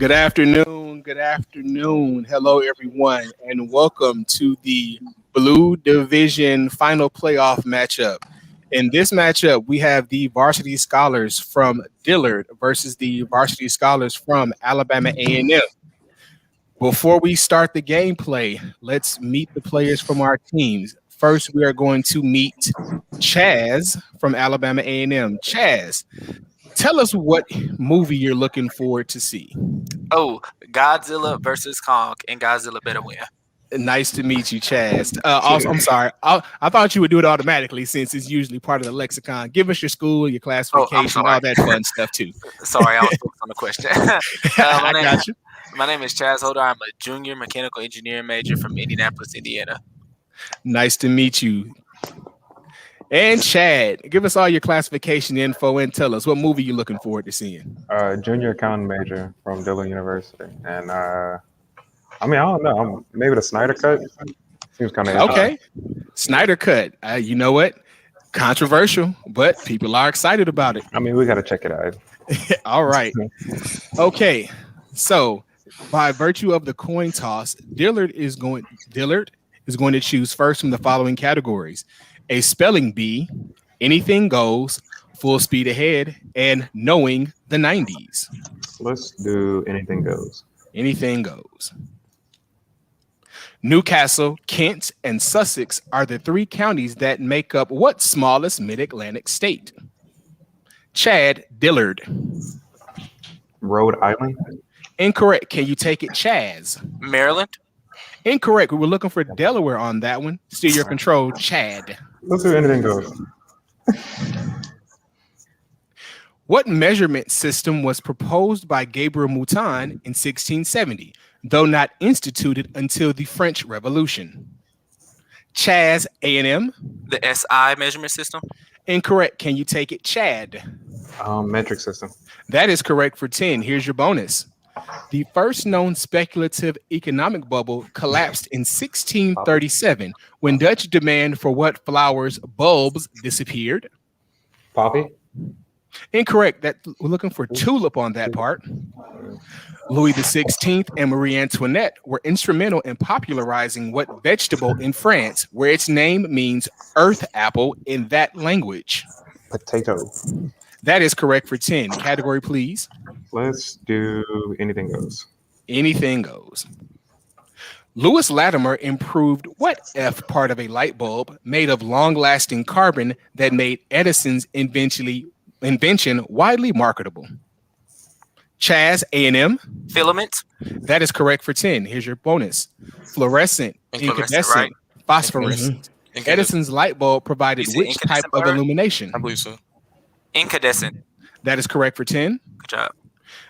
Good afternoon. Good afternoon. Hello, everyone, and welcome to the Blue Division final playoff matchup. In this matchup, we have the varsity scholars from Dillard versus the varsity scholars from Alabama A&M. Before we start the gameplay, let's meet the players from our teams. First, we are going to meet Chaz from Alabama A&M. Chaz, tell us what movie you're looking forward to see. Oh, Godzilla versus Kong, and Godzilla better win. Nice to meet you, Chaz. Also, I'm sorry. I thought you would do it automatically since it's usually part of the lexicon. Give us your school, your Oh, I'm classification, sorry. all that fun stuff too. Sorry, I was focused on the question. I got you. My name is Chaz Holder. I'm a junior mechanical engineering major from Indianapolis, Indiana. Nice to meet you. And Chad, give us all your classification info and tell us what movie you're looking forward to seeing. Junior accounting major from Dillon University, and I don't know. Maybe the Snyder Cut seems kind of Okay, Snyder Cut. You know what? Controversial, but people are excited about it. I mean, we got to check it out. All right. Okay. So, by virtue of the coin toss, Dillard is going to choose first from the following categories: a spelling bee, anything goes, full speed ahead, and knowing the 90s. Let's do anything goes. Anything goes. Newcastle, Kent, and Sussex are the three counties that make up what smallest mid-Atlantic state? Chad, Dillard. Rhode Island. Incorrect. Can you take it, Chaz? Maryland. Incorrect. We were looking for Delaware on that one. Still your control, Chad. Let's do anything goes. What measurement system was proposed by Gabriel Mouton in 1670, though not instituted until the French Revolution? Chaz, A&M. The SI measurement system. Incorrect. Can you take it, Chad? Metric system. That is correct for 10. Here's your bonus. The first known speculative economic bubble collapsed in 1637 when Dutch demand for what flowers bulbs disappeared. Poppy. Incorrect. That we're looking for tulip on that part. Louis XVI and Marie Antoinette were instrumental in popularizing what vegetable in France, where its name means earth apple in that language? Potato. That is correct for 10. Category, please. Let's do anything goes. Anything goes. Lewis Latimer improved what F part of a light bulb made of long-lasting carbon that made Edison's invention widely marketable? Chaz, A&M. Filament. That is correct for 10. Here's your bonus. Fluorescent, incandescent, right? phosphorescent. Edison's light bulb provided You said which type incandescent, of Byron? illumination? I believe so. Incandescent. That is correct for 10. Good job.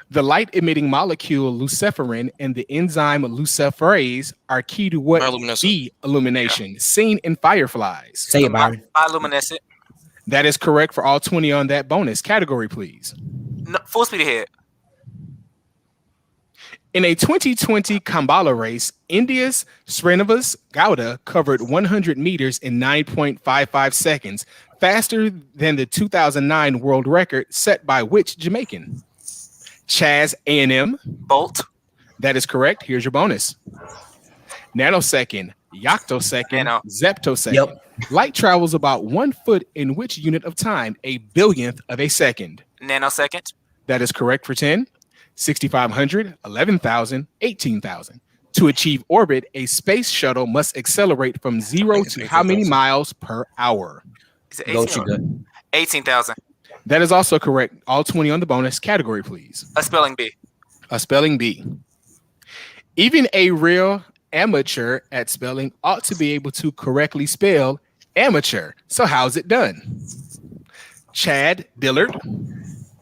The light-emitting molecule luciferin and the enzyme luciferase are key to what Bioluminescent. B illumination seen in fireflies? Say it, Byron. Bioluminescent. That is correct for all 20 on that bonus. Category, please. No, full speed ahead. In a 2020 Kambala race, India's Srinivas Gowda covered 100 meters in 9.55 seconds, faster than the 2009 world record set by which Jamaican? Chaz, A&M. Bolt. That is correct. Here's your bonus. Nanosecond, yoctosecond, Nano. zeptosecond. Yep. Light travels about 1 foot in which unit of time? A billionth of a second. Nanosecond. That is correct for 10. 6,500, 11,000, 18,000. To achieve orbit, a space shuttle must accelerate from 0 to how many miles per hour? Is it Go 18? you good. 18,000. That is also correct. All 20 on the bonus. Category, please. A spelling bee. A spelling bee. Even a real amateur at spelling ought to be able to correctly spell amateur. So how's it done? Chad, Dillard.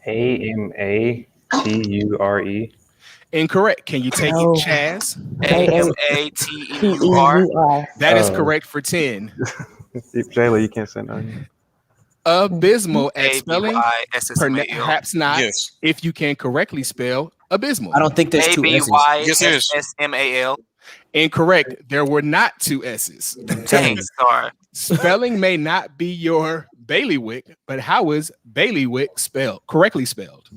AMATURE. Incorrect. Can you take No. it, Chaz? AMATEUR. That is Oh. correct for 10. Jayla, you can't say nothing. Abysmal at spelling? ABYSSMAL. Perhaps not. Yes. If you can correctly spell abysmal. I don't think there's two S's. Yes, there is. ABYSSMAL. Incorrect. There were not two S's. Dang, sorry. Spelling may not be your bailiwick, but how is bailiwick spelled? Correctly spelled.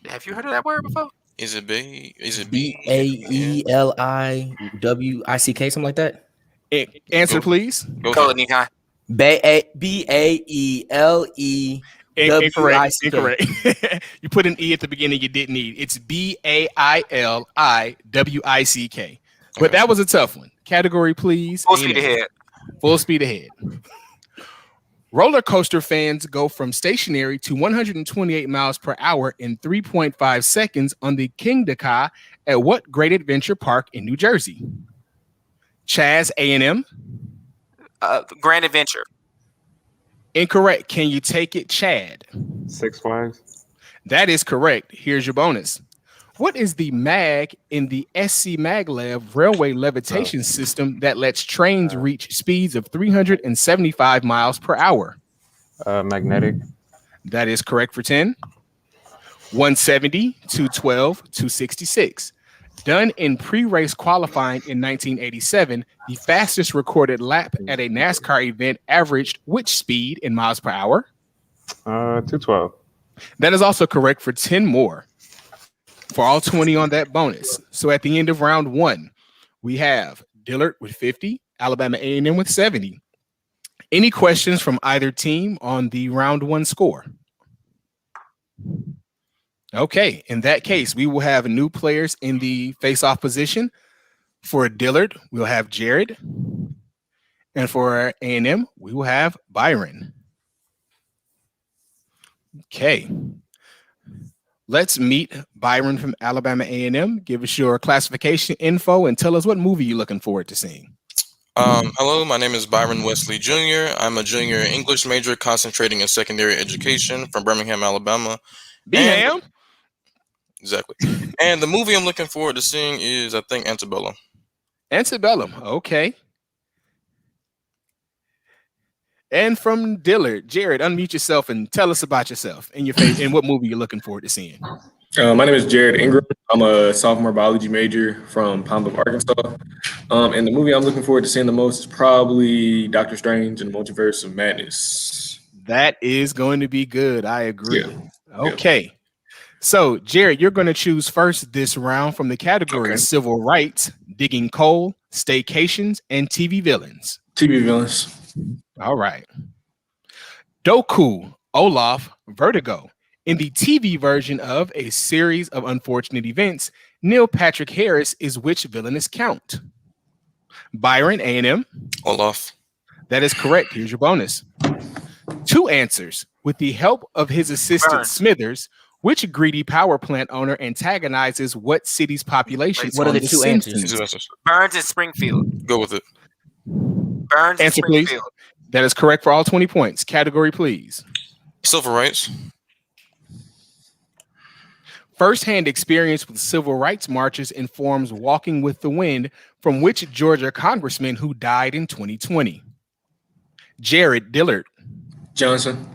Have you heard of that word before? Is it B? Is it Baeliwick, something like that? Answer, please. Go Go, for it. Nikai. Baeliwick. Incorrect. You put an E at the beginning you didn't need. It's Bailiwick. But that was a tough one. Category, please. Full speed ahead. Full speed ahead. Roller coaster fans go from stationary to 128 miles per hour in 3.5 seconds on the Kingda at what great adventure park in New Jersey? Chaz, A&M. Grand Adventure. Incorrect. Can you take it, Chad? Six Flags. That is correct. Here's your bonus. What is the mag in the SC Maglev railway levitation system that lets trains reach speeds of 375 miles per hour? Magnetic. That is correct for 10. 170, 212, 266. Done in pre-race qualifying in 1987, the fastest recorded lap at a NASCAR event averaged which speed in miles per hour? 212. That is also correct for 10 more. For all 20 on that bonus. So at the end of round one, we have Dillard with 50, Alabama A&M with 70. Any questions from either team on the round one score? Okay, in that case, we will have new players in the face-off position. For Dillard, we'll have Jared. And for A&M, we will have Byron. Okay. Let's meet Byron from Alabama A&M. Give us your classification info and tell us what movie you're looking forward to seeing. Hello, my name is Byron Wesley Jr. I'm a junior English major concentrating in secondary education from Birmingham, Alabama. Birmingham? Exactly. And the movie I'm looking forward to seeing is, I think, Antebellum. Antebellum, okay. And from Dillard, Jared, unmute yourself and tell us about yourself and your favorite and what movie you're looking forward to seeing. My name is Jared Ingram. I'm a sophomore biology major from Pine Bluff, Arkansas. And the movie I'm looking forward to seeing the most is probably Doctor Strange and the Multiverse of Madness. That is going to be good. I agree. Yeah. Okay. So, Jared, you're going to choose first this round from the categories Civil Rights, Digging Coal, Staycations, and TV Villains. TV Villains. All right. Doku, Olaf, Vertigo. In the TV version of A Series of Unfortunate Events, Neil Patrick Harris is which villainous count? Byron, A&M. Olaf. That is correct. Here's your bonus. 2 answers. With the help of his assistant Burn. Smithers, which greedy power plant owner antagonizes what city's population? What are on the 2 answers? Easy answers. Burns and Springfield. Go with it. Burns and Answer, please. Springfield. That is correct for all 20 points. Category, please. Civil rights. First-hand experience with civil rights marches informs Walking with the Wind from which Georgia congressman who died in 2020? Jared Dillard. Johnson.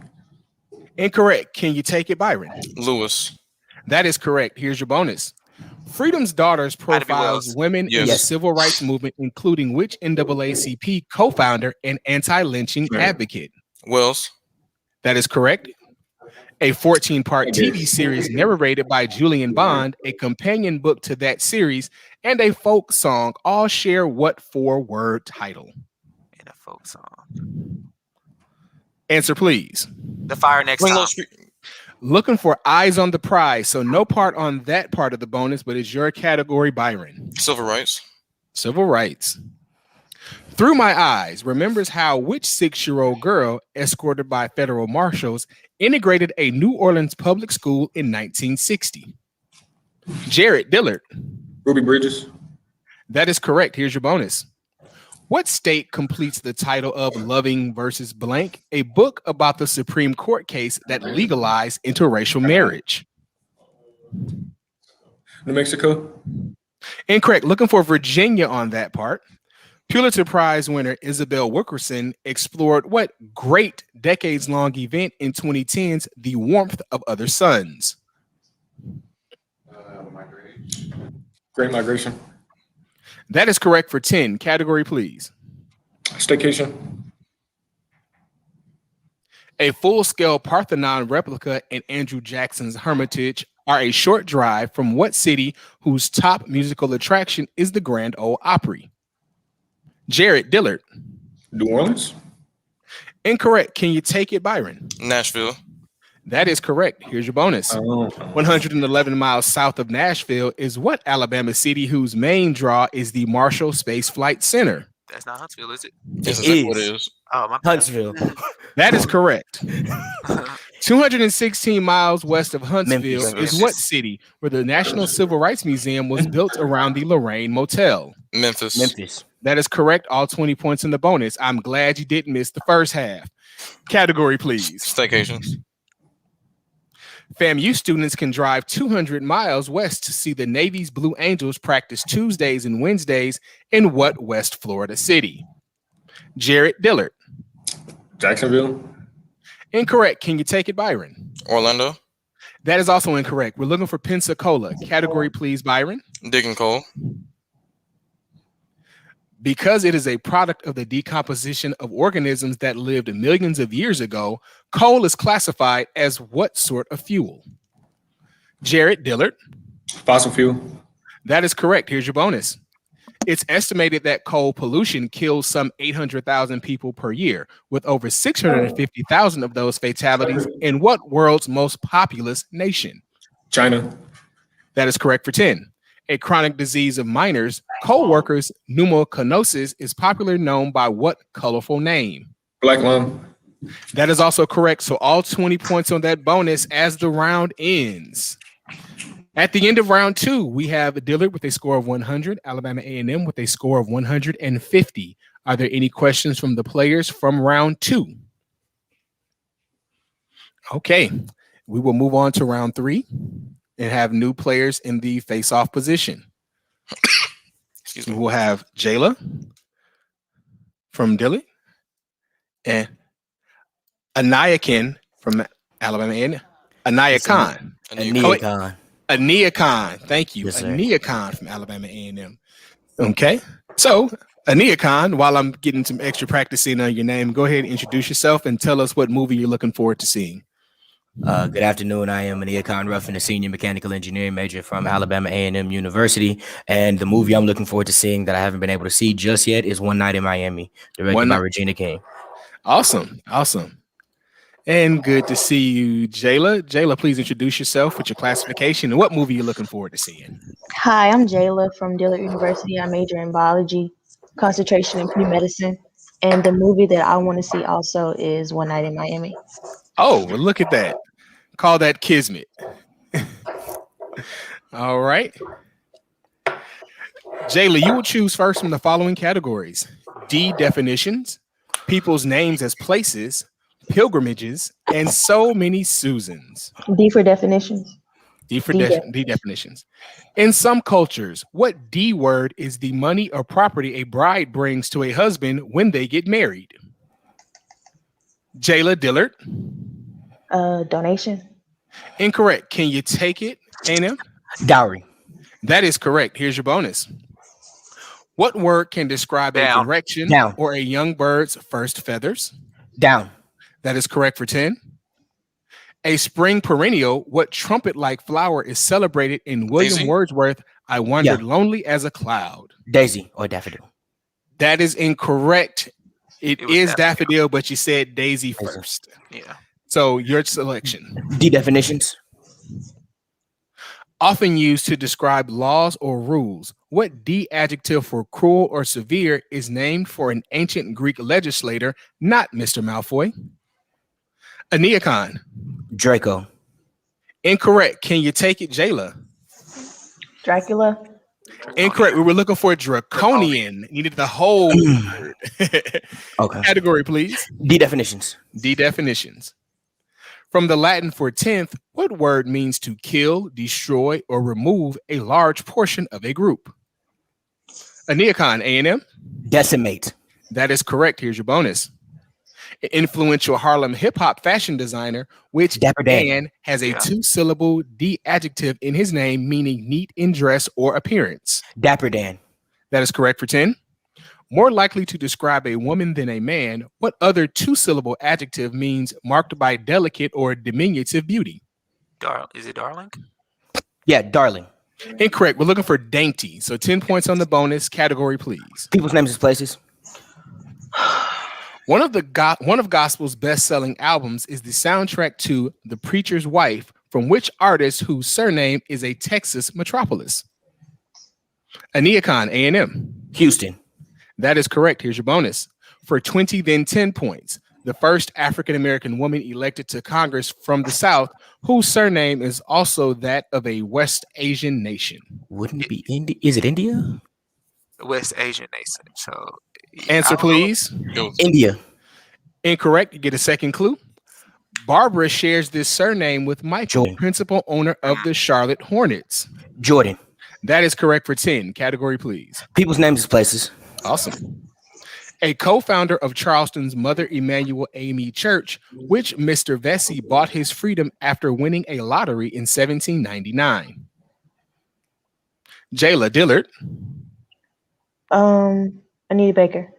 Incorrect. Can you take it, Byron? Lewis. That is correct. Here's your bonus. Freedom's Daughters Ida B. profiles Wells. women in the Yes. civil rights movement, including which NAACP co-founder and anti-lynching advocate? Wells. That is correct. A 14-part TV series narrated by Julian Bond, a companion book to that series, and a folk song all share what 4-word title? In a folk song. Answer, please. The Fire Next Swing Low Time. Street. Looking for eyes on the prize, so no part on that part of the bonus, but it's your category, Byron. Civil rights. Civil rights. Through My Eyes remembers how which 6-year-old girl, escorted by federal marshals, integrated a New Orleans public school in 1960? Jared Dillard. Ruby Bridges. That is correct. Here's your bonus. What state completes the title of Loving versus Blank, a book about the Supreme Court case that legalized interracial marriage? New Mexico. Incorrect. Looking for Virginia on that part. Pulitzer Prize winner Isabel Wilkerson explored what great decades-long event in 2010's The Warmth of Other Suns? Great Migration. That is correct for 10. Category, please. Staycation. A full-scale Parthenon replica in Andrew Jackson's Hermitage are a short drive from what city whose top musical attraction is the Grand Ole Opry? Jared Dillard. New Orleans. Incorrect. Can you take it, Byron? Nashville. That is correct. Here's your bonus. 111 miles south of Nashville is what Alabama city whose main draw is the Marshall Space Flight Center? That's not Huntsville, is it? That's It exactly what it is. is. Oh, my Huntsville. That is correct. 216 miles west of Huntsville Memphis. is what city where the National Civil Rights Museum was built around the Lorraine Motel? Memphis. Memphis. That is correct. All 20 points in the bonus. I'm glad you didn't miss the first half. Category, please. Staycations. FAMU students can drive 200 miles west to see the Navy's Blue Angels practice Tuesdays and Wednesdays in what West Florida city? Jared Dillard. Jacksonville. Incorrect. Can you take it, Byron? Orlando. That is also incorrect. We're looking for Pensacola. Category, please, Byron. Digging coal. Because it is a product of the decomposition of organisms that lived millions of years ago, coal is classified as what sort of fuel? Jared Dillard. Fossil fuel. That is correct. Here's your bonus. It's estimated that coal pollution kills some 800,000 people per year, with over 650,000 of those fatalities in what world's most populous nation? China. That is correct for 10. A chronic disease of miners, coal workers, pneumoconiosis, is popularly known by what colorful name? Black lung. That is also correct. So all 20 points on that bonus as the round ends. At the end of round 2, we have Dillard with a score of 100, Alabama A&M with a score of 150. Are there any questions from the players from round 2? Okay, we will move on to round 3 and have new players in the face-off position. Excuse We me. will have Jayla from Dillard and Anayakin from Alabama A&M. Anaya Khan. And you- Ania Khan. Ania Khan. Thank you. Yes, sir. Ania Khan from Alabama A&M. Okay. So, Ania Khan, while I'm getting some extra practicing on your name, go ahead and introduce yourself and tell us what movie you're looking forward to seeing. Good afternoon. I am Ania Khan Ruffin, a senior mechanical engineering major from Alabama A&M University. And the movie I'm looking forward to seeing that I haven't been able to see just yet is One Night in Miami, directed One by Night- Regina King. Awesome. Awesome. And good to see you, Jayla. Jayla, please introduce yourself with your classification and what movie you're looking forward to seeing. Hi, I'm Jayla from Dillard University. I major in biology, concentration in pre-medicine, and the movie that I want to see also is One Night in Miami. Oh, well, look at that. Call that Kismet. All right. Jayla, you will choose first from the following categories: D, definitions, people's names as places, pilgrimages, and so many Susans. D for definitions. D for D D definitions. In some cultures, what D word is the money or property a bride brings to a husband when they get married? Jayla Dillard. Donation. Incorrect. Can you take it, A&M? Dowry. That is correct. Here's your bonus. What word can describe Down. a direction Down. or a young bird's first feathers? Down. That is correct for 10. A spring perennial, what trumpet-like flower is celebrated in William Daisy? Wordsworth, I wandered lonely as a cloud? Daisy or daffodil. That is incorrect. It It was is daffodil. daffodil, but you said daisy first. Yeah. So your selection. D definitions. Often used to describe laws or rules. What D adjective for cruel or severe is named for an ancient Greek legislator, not Mr. Malfoy? Ania Khan. Draco. Incorrect. Can you take it, Jayla? Dracula. Incorrect. We were looking for draconian. Needed the whole word. Okay. Category, please. D definitions. D definitions. From the Latin for 10th, what word means to kill, destroy, or remove a large portion of a group? Ania Khan, A&M. Decimate. That is correct. Here's your bonus. An influential Harlem hip-hop fashion designer, which Dapper Dan. Dan has a Yeah. 2-syllable D adjective in his name, meaning neat in dress or appearance. Dapper Dan. That is correct for 10. More likely to describe a woman than a man, what other 2-syllable adjective means marked by delicate or diminutive beauty? Is it darling? Yeah, darling. Incorrect. We're looking for dainty. So 10 points on the bonus category, please. People's names and places. One of gospel's best-selling albums is the soundtrack to The Preacher's Wife, from which artist whose surname is a Texas metropolis? Aneacon, A&M. Houston. That is correct. Here's your bonus. For 20, then 10 points. The first African-American woman elected to Congress from the South, whose surname is also that of a West Asian nation. Wouldn't it be India? Is it India? West Asian nation. So Answer, please. Go. India. Incorrect. You get a second clue. Barbara shares this surname with Michael, Jordan. principal owner of the Charlotte Hornets. Jordan. That is correct for 10. Category, please. People's names and places. Awesome. A co-founder of Charleston's Mother Emanuel AME Church, which Mr. Vesey bought his freedom after winning a lottery in 1799. Jayla Dillard. Anita Baker.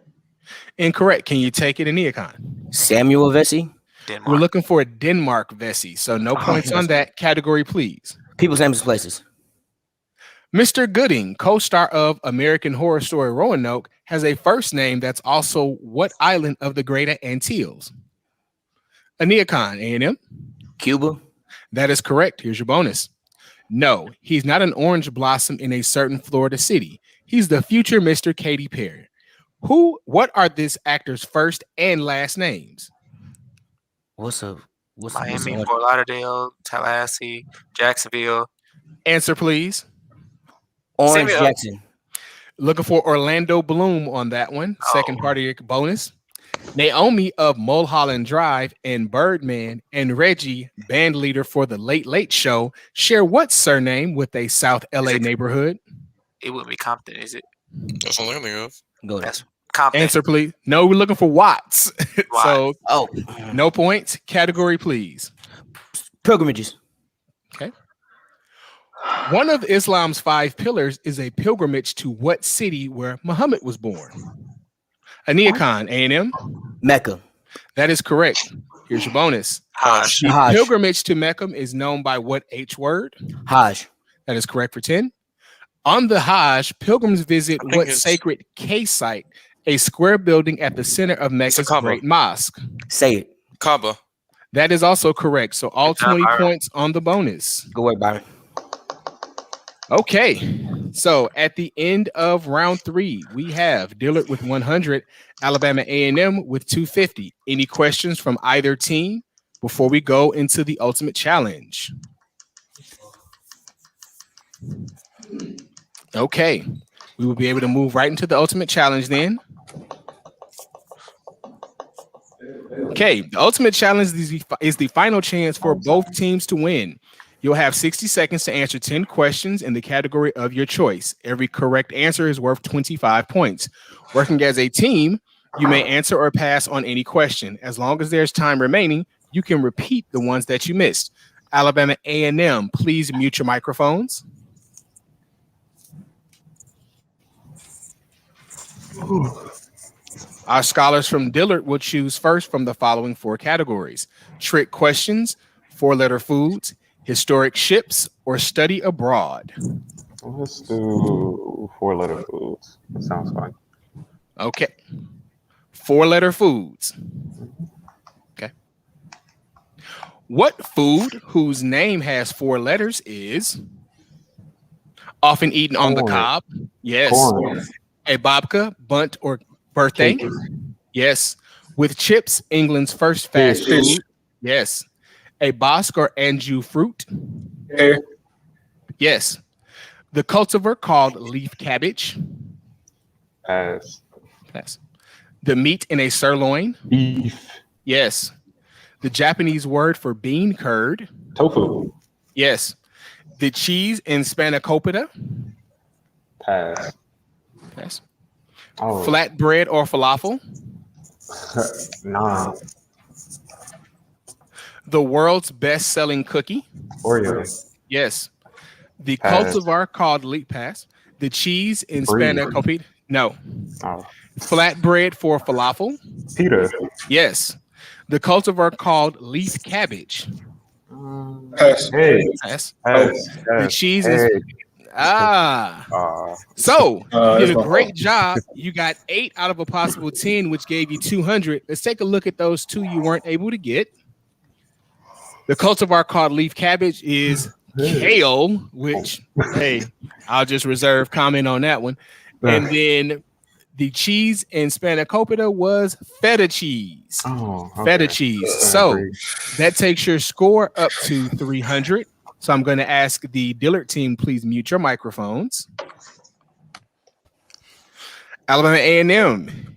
Incorrect. Can you take it in Neocon? Samuel Vesey. Denmark. We're looking for a Denmark Vesey, so no points on that. Category, please. People's names and places. Mr. Gooding, co-star of American Horror Story Roanoke, has a first name that's also what island of the Greater Antilles? Aneacon, A&M. Cuba. That is correct. Here's your bonus. No, he's not an orange blossom in a certain Florida city. He's the future Mr. Katy Perry. What are this actor's first and last names? What's Miami, Fort Lauderdale, Tallahassee, Jacksonville. Answer, please. Orange Samuel. Jackson. Looking for Orlando Bloom on that one. Second part of your bonus. Naomi of Mulholland Drive and Birdman and Reggie, band leader for the Late Late Show, share what surname with a South LA neighborhood? It wouldn't be Compton, is it? That's what I'm thinking of. Go ahead. That's Compton. Answer, please. No, we're looking for Watts. So Oh, no points. Category, please. pilgrimages. Okay. One of Islam's 5 pillars is a pilgrimage to what city where Muhammad was born? Aneacon, A&M. Mecca. That is correct. Here's your bonus. Hajj. The Hajj. pilgrimage to Mecca is known by what H word? Hajj. That is correct for 10. On the Hajj, pilgrims visit think what it's- sacred K site? A square building at the center of Mecca's Kaaba. Great Mosque. Say it. Kaaba. That is also correct. So all Good job, 20 Byron. points on the bonus. Go away, Byron. Okay. So at the end of round 3, we have Dillard with 100, Alabama A&M with 250. Any questions from either team before we go into the ultimate challenge? Okay. We will be able to move right into the ultimate challenge then. Okay, the ultimate challenge is the final chance for both teams to win. You'll have 60 seconds to answer 10 questions in the category of your choice. Every correct answer is worth 25 points. Working as a team, you may answer or pass on any question. As long as there's time remaining, you can repeat the ones that you missed. Alabama A&M, please mute your microphones. Our scholars from Dillard will choose first from the following 4 categories: trick questions, 4-letter foods, historic ships, or study abroad. Let's do 4-letter foods. That sounds fine. Okay. 4-letter foods. Okay. What food whose name has 4 letters is often eaten on the Corn. cob? Yes. Corn. A babka, bunt, or birthday? Cake. Yes. With chips, England's first fast Fish. food? Yes. A bosque or anjou fruit? Pear. Yes. The cultivar called leaf cabbage? Pass. Yes. The meat in a sirloin? Beef. Yes. The Japanese word for bean curd? Tofu. Yes. The cheese in spanakopita? Pass. Yes. Oh, Flatbread or falafel? nah. The world's best-selling cookie? Oreo. Yes. The Pass. cultivar called leaf pass? The cheese in Brie. spanakopita? No. Oh, Flatbread for falafel? pita. Yes. The cultivar called leaf cabbage? Pass. Hey, Pass. the cheese is- So you that's did a my great fault. job. You got 8 out of a possible 10, which gave you 200. Let's take a look at those 2 you weren't able to get. The cultivar called leaf cabbage is kale, which, hey, I'll just reserve comment on that one. And then the cheese in spanakopita was feta cheese. Feta cheese. So that takes your score up to 300. So I'm going to ask the Dillard team, please mute your microphones. Alabama A&M,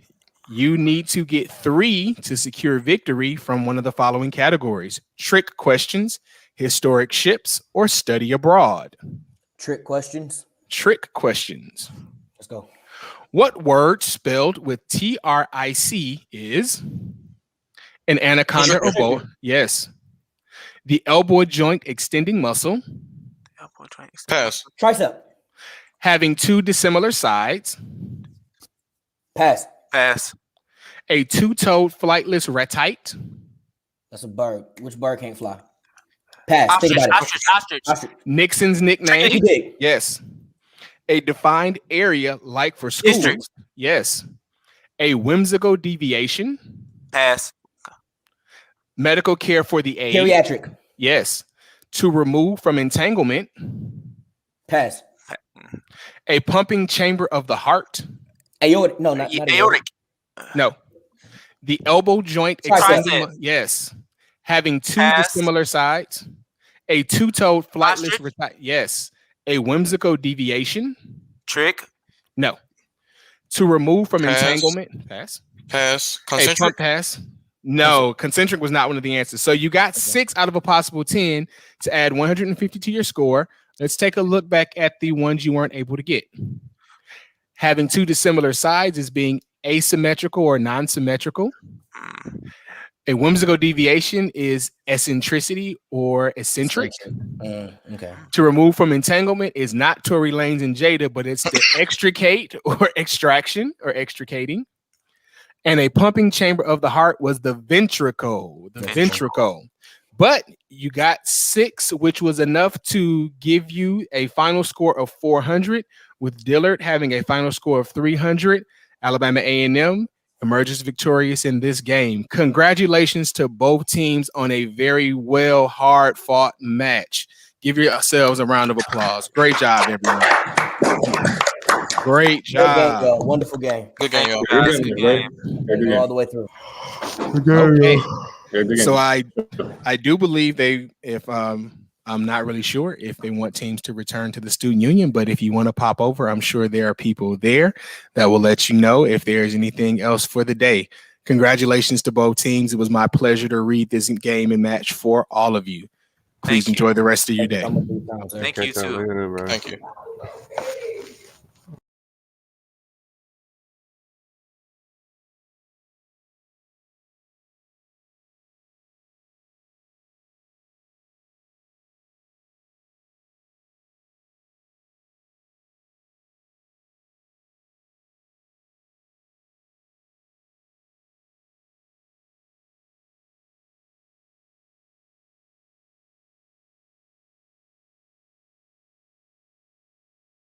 you need to get 3 to secure victory from one of the following categories: trick questions, historic ships, or study abroad. Trick questions. Trick questions. Let's go. What word spelled with TRIC is an anaconda or boa? Yes. The elbow joint extending muscle. Pass. Tricep. Having 2 dissimilar sides. Pass. Pass. A 2-toed flightless ratite. That's a bird. Which bird can't fly? Pass. Think Ostrich. about it. Ostrich. Nixon's nickname. Too big. Yes. A defined area like for schools. District. Yes. A whimsical deviation. Pass. Medical care for the age. Geriatric. Yes. To remove from entanglement. Pass. A pumping chamber of the heart. Aortic. No, not aortic. Aortic. No. The elbow joint Tricep. extending. Yes. Having 2 Pass. dissimilar sides. A 2-toed flightless Ostrich. ratite. Yes. A whimsical deviation. Trick. No. To remove from Pass. entanglement. Pass. Pass. A pump Concentric. pass. No, concentric was not one of the answers. So you got 6 out of a possible 10 to add 150 to your score. Let's take a look back at the ones you weren't able to get. Having 2 dissimilar sides is being asymmetrical or non-symmetrical. A whimsical deviation is eccentricity or eccentric. Okay. To remove from entanglement is not Tory Lanez and Jada, but it's to extricate or extraction or extricating. And a pumping chamber of the heart was the ventricle. The ventricle. But you got 6, which was enough to give you a final score of 400, with Dillard having a final score of 300. Alabama A&M emerges victorious in this game. Congratulations to both teams on a very well, hard-fought match. Give yourselves a round of applause. Great job, everyone. Great Good game, job. though. Wonderful game. Good game, y'all. Guys, Good good game, game. All the way through. Okay. Good So game. I do believe if I'm not really sure if they want teams to return to the student union, but if you want to pop over, I'm sure there are people there that will let you know if there's anything else for the day. Congratulations to both teams. It was my pleasure to read this game and match for all of you. Please Thank you. enjoy the rest of your day. Thank you too. Thank you.